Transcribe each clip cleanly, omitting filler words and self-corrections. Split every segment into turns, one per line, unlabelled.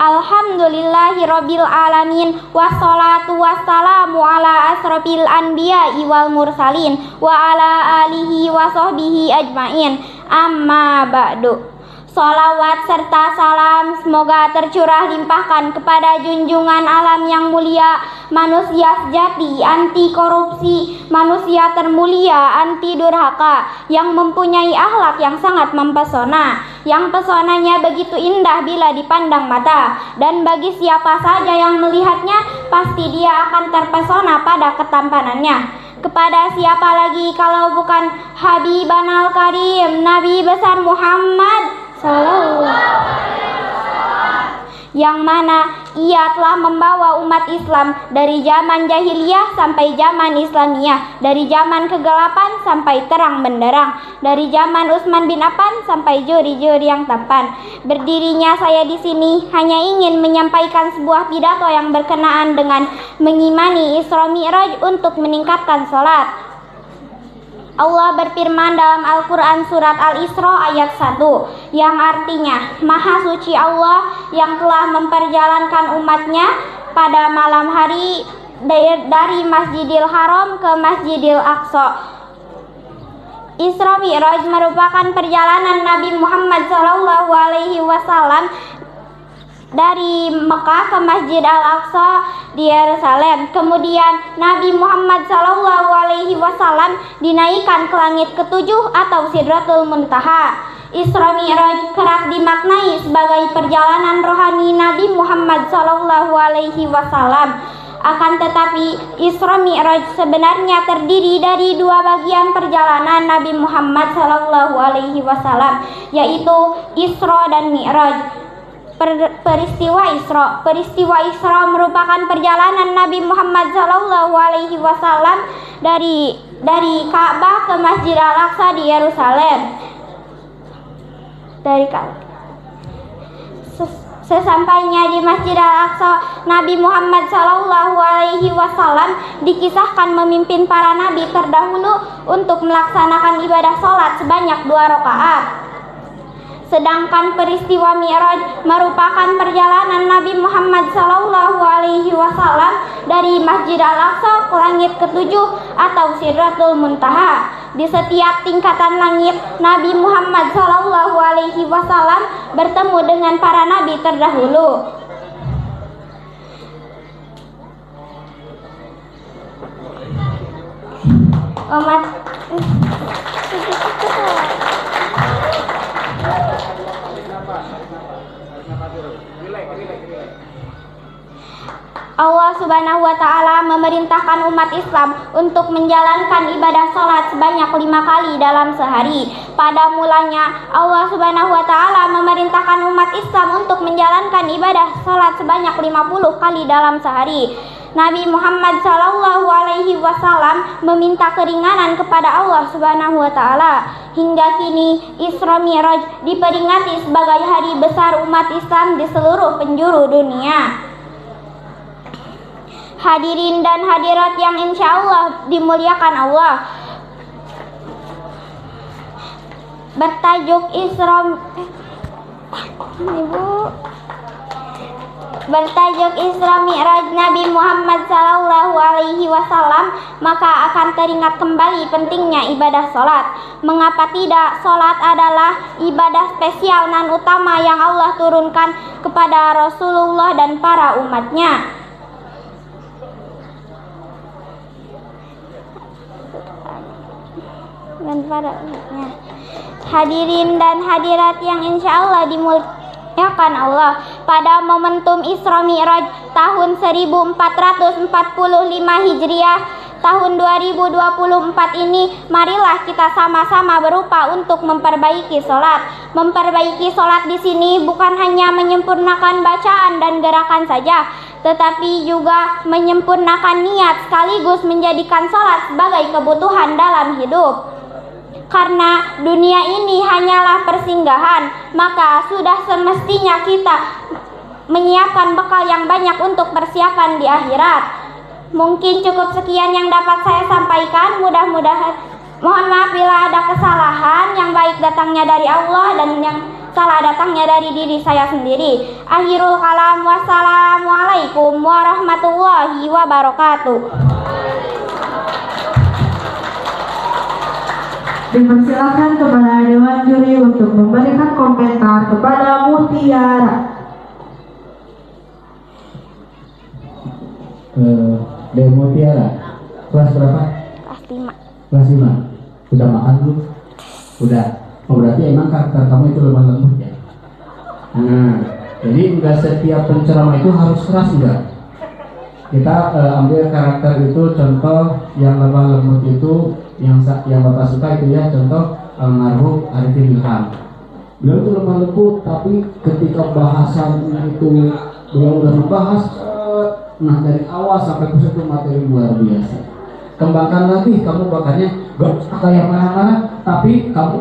Alhamdulillahirabbil alamin wassalatu wassalamu ala asrofil anbiya'i wal mursalin wa ala alihi wa sahbihi ajmain. Amma ba'du. Salawat serta salam semoga tercurah limpahkan kepada junjungan alam yang mulia, manusia sejati, anti korupsi, manusia termulia, anti durhaka, yang mempunyai akhlak yang sangat mempesona, yang pesonanya begitu indah bila dipandang mata, dan bagi siapa saja yang melihatnya, pasti dia akan terpesona pada ketampanannya. Kepada siapa lagi kalau bukan Habibanal Karim, Nabi besar Muhammad Sallallahu Alaihi Wasallam, yang mana ia telah membawa umat Islam dari zaman jahiliyah sampai zaman Islamiyah, dari zaman kegelapan sampai terang benderang, dari zaman Utsman bin Affan sampai juri-juri yang tampan. Berdirinya saya di sini hanya ingin menyampaikan sebuah pidato yang berkenaan dengan mengimani Isra Mi'raj untuk meningkatkan salat. Allah berfirman dalam Al-Quran surat Al-Isra ayat 1, yang artinya, Maha suci Allah yang telah memperjalankan umatnya pada malam hari dari Masjidil Haram ke Masjidil Aqsa. Isra Mi'raj merupakan perjalanan Nabi Muhammad SAW dari Mekah ke Masjid Al-Aqsa di Yerusalem. Kemudian Nabi Muhammad SAW dinaikkan ke langit ketujuh atau Sidratul Muntaha. Isra Mi'raj kerap dimaknai sebagai perjalanan rohani Nabi Muhammad SAW. Akan tetapi Isra Mi'raj sebenarnya terdiri dari dua bagian perjalanan Nabi Muhammad SAW, yaitu Isra dan Mi'raj. Peristiwa Isra merupakan perjalanan Nabi Muhammad SAW dari Ka'bah ke Masjid Al-Aqsa di Yerusalem. Sesampainya di Masjid Al-Aqsa, Nabi Muhammad SAW dikisahkan memimpin para nabi terdahulu untuk melaksanakan ibadah sholat sebanyak 2 rakaat. Sedangkan peristiwa Mi'raj merupakan perjalanan Nabi Muhammad SAW dari Masjid Al-Aqsa ke langit ketujuh atau Sidratul Muntaha. Di setiap tingkatan langit, Nabi Muhammad SAW bertemu dengan para nabi terdahulu. Allah Subhanahu wa Ta'ala memerintahkan umat Islam untuk menjalankan ibadah sholat sebanyak 5 kali dalam sehari. Pada mulanya Allah Subhanahu wa Ta'ala memerintahkan umat Islam untuk menjalankan ibadah sholat sebanyak 50 kali dalam sehari. Nabi Muhammad SAW meminta keringanan kepada Allah Subhanahu wa Ta'ala. Hingga kini Isra Mi'raj diperingati sebagai hari besar umat Islam di seluruh penjuru dunia. Hadirin dan hadirat yang insya Allah dimuliakan Allah, bertajuk Isra Mi'raj Nabi Muhammad SAW, maka akan teringat kembali pentingnya ibadah sholat. Mengapa tidak? Sholat adalah ibadah spesial dan utama yang Allah turunkan kepada Rasulullah dan para umatnya. Hadirin dan hadirat yang insya Allah dimuliakan Allah, pada momentum Isra Mi'raj tahun 1445 Hijriah, tahun 2024 ini, marilah kita sama-sama berusaha untuk memperbaiki sholat. Memperbaiki sholat di sini bukan hanya menyempurnakan bacaan dan gerakan saja, tetapi juga menyempurnakan niat sekaligus menjadikan sholat sebagai kebutuhan dalam hidup. Karena dunia ini hanyalah persinggahan, maka sudah semestinya kita menyiapkan bekal yang banyak untuk persiapan di akhirat. Mungkin cukup sekian yang dapat saya sampaikan. Mudah-mudahan, mohon maaf bila ada kesalahan. Yang baik datangnya dari Allah dan yang salah datangnya dari diri saya sendiri. Akhirul kalam, wassalamualaikum warahmatullahi wabarakatuh.
Dipersilakan kepada Dewan Juri untuk memberikan komentar kepada Mutiara.
Dewan Mutiara, kelas berapa?
Kelas 5.
Kelas 5. Udah makan belum? Udah. Oh, berarti emang karakter kamu itu lemah lembut ya? Nah, jadi enggak setiap penceramah itu harus keras, enggak. Kita ambil karakter itu, contoh yang lemah lembut itu yang Bapak suka itu ya, contoh almarhum Arifin Ilham. Beliau itu lemah lembut, tapi ketika bahasannya itu beliau udah membahas, nah dari awal sampai pusat itu materi luar biasa. Kembangkan lagi, kamu bakarnya gak kayak mana-mana, tapi kamu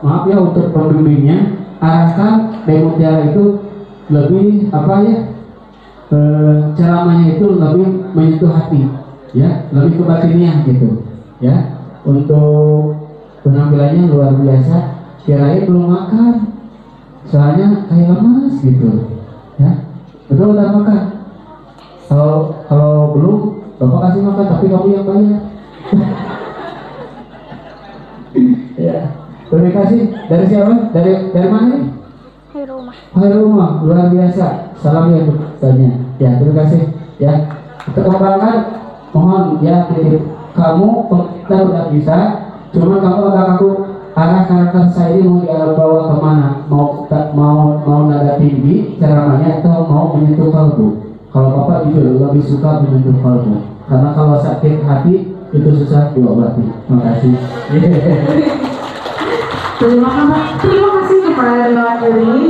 maaf ya untuk pembimbingnya, arahkan Mutiara itu lebih apa ya, ceramahnya itu lebih menyentuh hati, ya, lebih ke batinnya gitu, ya. Untuk penampilannya luar biasa, kirain belum makan, soalnya kayak lemas gitu, ya. Betul udah makan? Kalau belum, Bapak kasih makan, tapi kamu yang bayar. Ya, terima kasih. Dari siapa? Dari mana nih?
Di rumah.
Hai rumah, luar biasa. Salam ya tanya. Ya, terima kasih. Ya, untuk pengembangan, mohon ya kamu kita udah bisa. Cuma kamu agak aku arah karakter saya ini mau dibawa kemana? Mau nada tinggi ceramahnya atau mau menyentuh kalbu? Kalau Bapak jujur lebih suka menyentuh kalbu, karena kalau sakit hati itu susah diobati. Terima kasih.
Terima kasih kepada Dewan Juri.